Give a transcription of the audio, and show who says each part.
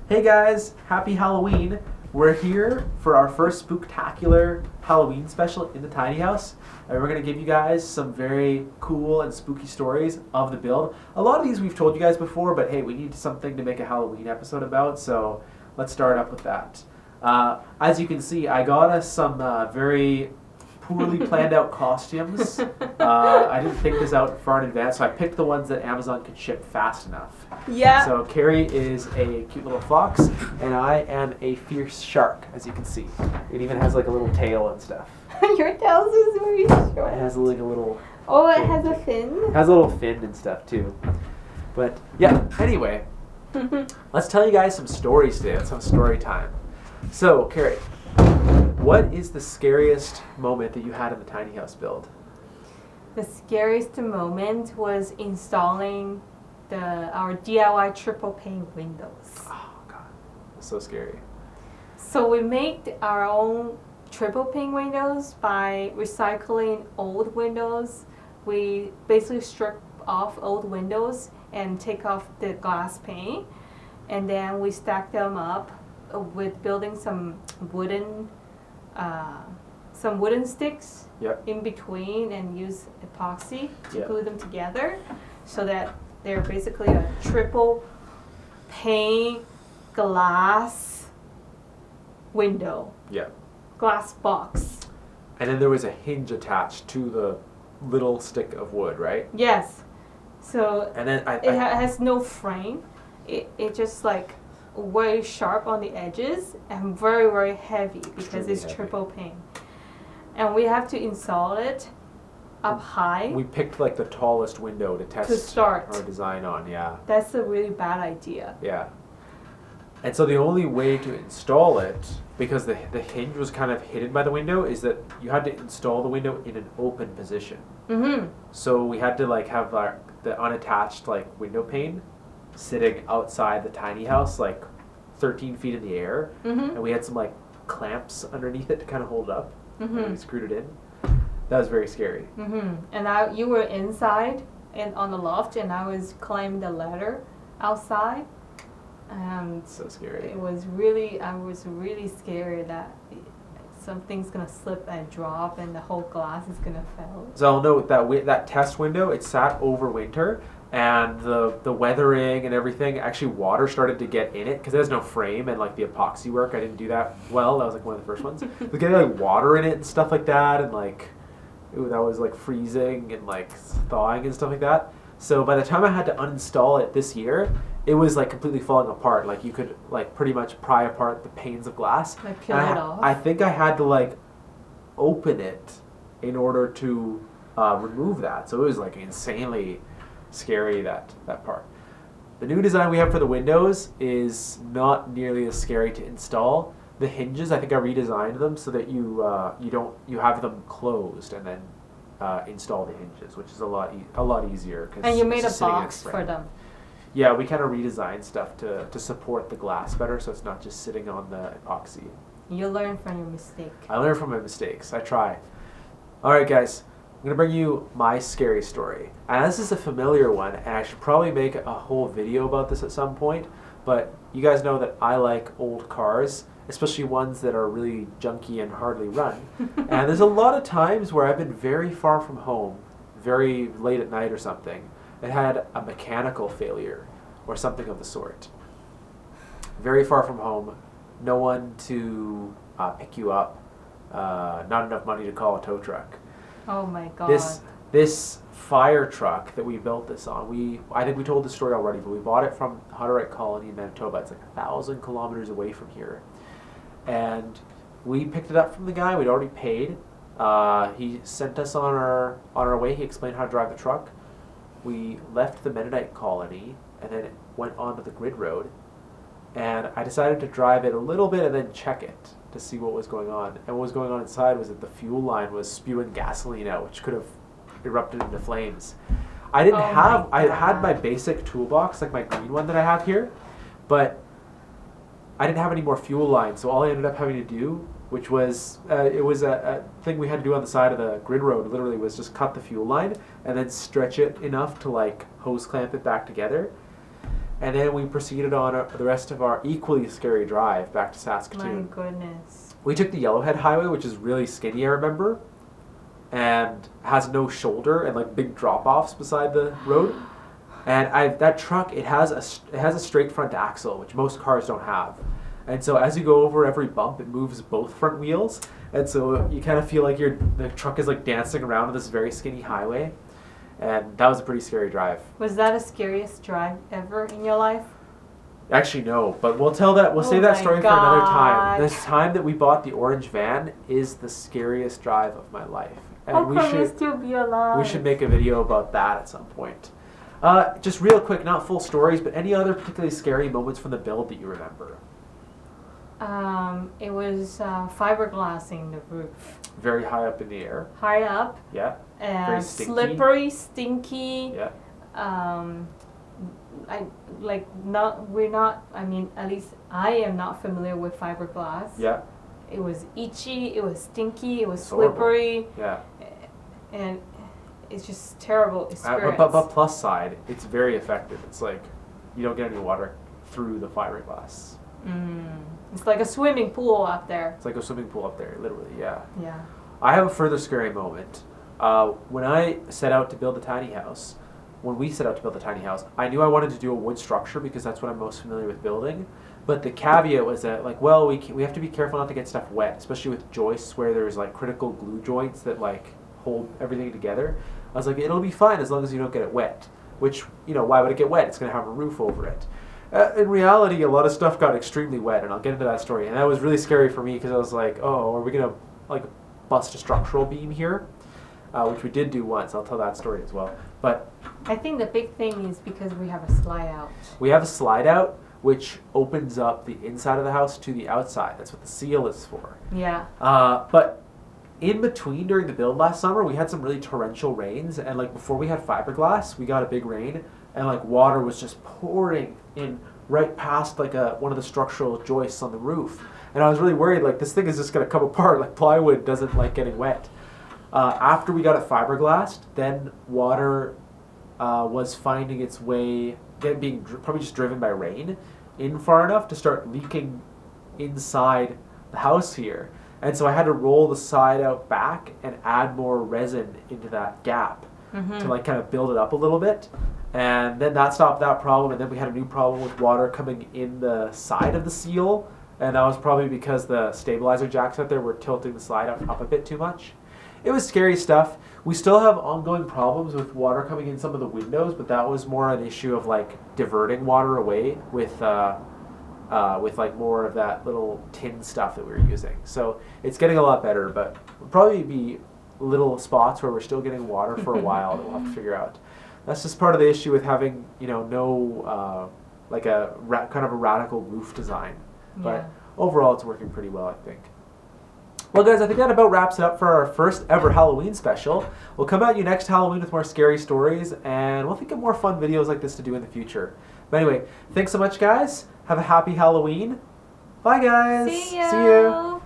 Speaker 1: Hey guys, happy Halloween. We're here for our first spooktacular Halloween special in the tiny house. And we're going to give you guys some very cool and spooky stories of the build. A lot of these we've told you guys before, but hey, we need something to make a Halloween episode about, so let's start up with that. As you can see, I got us some very poorly planned out costumes. I didn't pick this out far in advance, so I picked the ones that Amazon could ship fast enough.
Speaker 2: Yeah.
Speaker 1: So Kerry is a cute little fox, and I am a fierce shark, as you can see. It even has like a little tail and stuff.
Speaker 2: Your tail is very short.
Speaker 1: It has like a little...
Speaker 2: Oh, it has a fin?
Speaker 1: It has a little fin and stuff too. But yeah, anyway, let's tell you guys some stories today. Let's have story time. So, Kerry, what is the scariest moment that you had in the tiny house build?
Speaker 2: The scariest moment was installing our DIY triple pane windows.
Speaker 1: Oh god, that's so scary.
Speaker 2: So we made our own triple pane windows by recycling old windows. We basically strip off old windows and take off the glass pane, and then we stack them up with building some wooden sticks in between and use epoxy to glue them together so that they're basically a triple pane glass window.
Speaker 1: Yeah.
Speaker 2: Glass box.
Speaker 1: And then there was a hinge attached to the little stick of wood, right?
Speaker 2: Yes. So
Speaker 1: and then
Speaker 2: it has no frame. It just like very sharp on the edges and very, very heavy because it's triple pane. And we have to install it up high.
Speaker 1: We picked like the tallest window to test our design on, yeah.
Speaker 2: That's a really bad idea.
Speaker 1: Yeah. And so the only way to install it, because the hinge was kind of hidden by the window, is that you had to install the window in an open position.
Speaker 2: Mm-hmm.
Speaker 1: So we had to like have the unattached like window pane sitting outside the tiny house, like 13 feet in the air.
Speaker 2: Mm-hmm.
Speaker 1: And we had some like clamps underneath it to kind of hold it up.
Speaker 2: Mm-hmm.
Speaker 1: And we screwed it in. That was very scary.
Speaker 2: Mm-hmm. And you were inside and on the loft, and I was climbing the ladder outside. And
Speaker 1: so scary.
Speaker 2: I was really scared that something's gonna slip and drop, and the whole glass is gonna fall.
Speaker 1: So I'll note that that test window, it sat over winter, and the weathering and everything, actually water started to get in it because there's no frame, and like the epoxy work, I didn't do that well. That was like one of the first ones. But getting like water in it and stuff like that, and like that was like freezing and like thawing and stuff like that. So by the time I had to uninstall it this year, it was like completely falling apart. Like you could like pretty much pry apart the panes of glass.
Speaker 2: Like peel it off.
Speaker 1: I think I had to like open it in order to remove that. So it was like insanely scary, that part. The new design we have for the windows is not nearly as scary to install. The hinges, I think I redesigned them so that you have them closed and then install the hinges, which is a lot easier.
Speaker 2: And you made a box for them.
Speaker 1: Yeah, we kind of redesigned stuff to support the glass better, so it's not just sitting on the epoxy.
Speaker 2: You learn from your mistake.
Speaker 1: I learn from my mistakes. I try. All right, guys. I'm going to bring you my scary story. And this is a familiar one, and I should probably make a whole video about this at some point, but you guys know that I like old cars, especially ones that are really junky and hardly run. And there's a lot of times where I've been very far from home, very late at night or something, and had a mechanical failure or something of the sort. Very far from home, no one to pick you up, not enough money to call a tow truck.
Speaker 2: Oh my god.
Speaker 1: This fire truck that we built this on, I think we told the story already, but we bought it from Hutterite Colony in Manitoba. It's like 1,000 kilometers away from here. And we picked it up from the guy. We'd already paid. He sent us on our way. He explained how to drive the truck. We left the Mennonite colony and then went onto the grid road. And I decided to drive it a little bit and then check it to see what was going on. And what was going on inside was that the fuel line was spewing gasoline out, which could have erupted into flames. I had my basic toolbox, like my green one that I have here, but I didn't have any more fuel lines, so all I ended up having to do, which was, it was a thing we had to do on the side of the grid road, literally, was just cut the fuel line and then stretch it enough to like hose clamp it back together. And then we proceeded on the rest of our equally scary drive back to Saskatoon.
Speaker 2: My goodness.
Speaker 1: We took the Yellowhead Highway, which is really skinny, I remember, and has no shoulder and like big drop-offs beside the road. And that truck, it has a straight front axle, which most cars don't have. And so as you go over every bump, it moves both front wheels. And so you kind of feel like the truck is like dancing around on this very skinny highway. And that was a pretty scary drive.
Speaker 2: Was that the scariest drive ever in your life?
Speaker 1: Actually, no, but we'll save that story for another time. This time that we bought the orange van is the scariest drive of my life. And
Speaker 2: How can you still be alive?
Speaker 1: we should make a video about that at some point. Just real quick, not full stories, but any other particularly scary moments from the build that you remember?
Speaker 2: It was fiberglassing the roof.
Speaker 1: Very high up in the air.
Speaker 2: High up.
Speaker 1: Yeah. Very
Speaker 2: And
Speaker 1: stinky.
Speaker 2: slippery, stinky.
Speaker 1: Yeah.
Speaker 2: At least I am not familiar with fiberglass.
Speaker 1: Yeah.
Speaker 2: It was itchy, it was stinky, it was
Speaker 1: It's horrible.
Speaker 2: slippery,
Speaker 1: Yeah.
Speaker 2: and it's just terrible experience.
Speaker 1: But plus side, it's very effective. It's like you don't get any water through the fiberglass.
Speaker 2: It's like a swimming pool up there.
Speaker 1: It's like a swimming pool up there, literally. Yeah.
Speaker 2: Yeah.
Speaker 1: I have a further scary moment. When I set out to build a tiny house, I knew I wanted to do a wood structure because that's what I'm most familiar with building. But the caveat was that, like, well, we have to be careful not to get stuff wet, especially with joists where there's like critical glue joints that like hold everything together. I was like, it'll be fine as long as you don't get it wet. Which, why would it get wet? It's going to have a roof over it. In reality, a lot of stuff got extremely wet, and I'll get into that story. And that was really scary for me because I was like, oh, are we going to like bust a structural beam here? Which we did do once. I'll tell that story as well. But
Speaker 2: I think the big thing is because we have a slide out.
Speaker 1: we have a slide out which opens up the inside of the house to the outside. That's what the seal is for.
Speaker 2: Yeah.
Speaker 1: But in between, during the build last summer, we had some really torrential rains, and like before we had fiberglass, we got a big rain, and like water was just pouring in right past like one of the structural joists on the roof. And I was really worried, like this thing is just going to come apart. Like plywood doesn't like getting wet. After we got it fiberglassed, then water was finding its way, being probably just driven by rain, in far enough to start leaking inside the house here. And so I had to roll the side out back and add more resin into that gap to like kind of build it up a little bit. And then that stopped that problem. And then we had a new problem with water coming in the side of the seal. And that was probably because the stabilizer jacks out there were tilting the slide up a bit too much. It was scary stuff. We still have ongoing problems with water coming in some of the windows, but that was more an issue of like diverting water away with like more of that little tin stuff that we were using. So it's getting a lot better, but there'll probably be little spots where we're still getting water for a while that we'll have to figure out. That's just part of the issue with having, no like kind of a radical roof design. But overall, it's working pretty well, I think. Well, guys, I think that about wraps it up for our first ever Halloween special. We'll come at you next Halloween with more scary stories, and we'll think of more fun videos like this to do in the future. But anyway, thanks so much, guys. Have a happy Halloween. Bye, guys.
Speaker 2: See you.
Speaker 1: See you.